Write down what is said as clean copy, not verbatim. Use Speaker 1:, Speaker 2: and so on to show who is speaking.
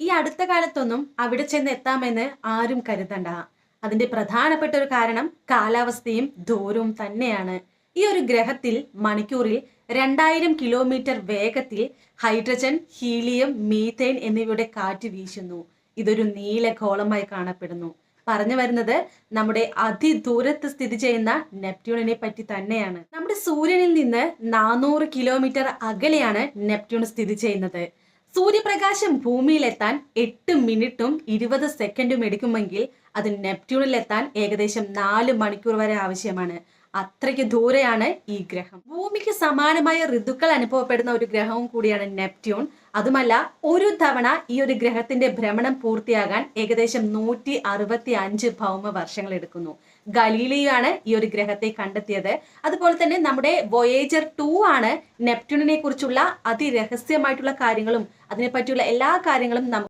Speaker 1: ഈ അടുത്ത കാലത്തൊന്നും അവിടെ ചെന്ന് എത്താമെന്ന് ആരും കരുതണ്ട. അതിന്റെ പ്രധാനപ്പെട്ട ഒരു കാരണം കാലാവസ്ഥയും ദൂരവും തന്നെയാണ്. ഈ ഒരു ഗ്രഹത്തിൽ മണിക്കൂറിൽ 2000 കിലോമീറ്റർ വേഗത്തിൽ ഹൈഡ്രജൻ, ഹീലിയം, മീഥേൻ എന്നിവയുടെ കാറ്റ് വീശുന്നു. ഇതൊരു നീലഗോളമായി കാണപ്പെടുന്നു. പറഞ്ഞു വരുന്നത് നമ്മുടെ അതിദൂരത്ത് സ്ഥിതി ചെയ്യുന്ന നെപ്റ്റ്യൂണിനെ പറ്റി തന്നെയാണ്. നമ്മുടെ സൂര്യനിൽ നിന്ന് 400 കിലോമീറ്റർ അകലെയാണ് നെപ്റ്റ്യൂൺ സ്ഥിതി ചെയ്യുന്നത്. സൂര്യപ്രകാശം ഭൂമിയിലെത്താൻ 8 മിനിറ്റും 20 സെക്കൻഡും എടുക്കുമെങ്കിൽ അത് നെപ്റ്റ്യൂണിലെത്താൻ ഏകദേശം 4 മണിക്കൂർ വരെ ആവശ്യമാണ്. അത്രയ്ക്ക് ദൂരെയാണ് ഈ ഗ്രഹം. ഭൂമിക്ക് സമാനമായ ഋതുക്കൾ അനുഭവപ്പെടുന്ന ഒരു ഗ്രഹവും കൂടിയാണ് നെപ്റ്റ്യൂൺ. അതുമല്ല, ഒരു തവണ ഈ ഒരു ഗ്രഹത്തിന്റെ ഭ്രമണം പൂർത്തിയാകാൻ ഏകദേശം 165 ഭൗമ വർഷങ്ങൾ എടുക്കുന്നു. ഗലീലിയോ ആണ് ഈ ഒരു ഗ്രഹത്തെ കണ്ടെത്തിയത്. അതുപോലെ തന്നെ നമ്മുടെ വോയേജർ 2 ആണ് നെപ്റ്റ്യൂണിനെ കുറിച്ചുള്ള അതിരഹസ്യമായിട്ടുള്ള കാര്യങ്ങളും അതിനെ പറ്റിയുള്ള എല്ലാ കാര്യങ്ങളും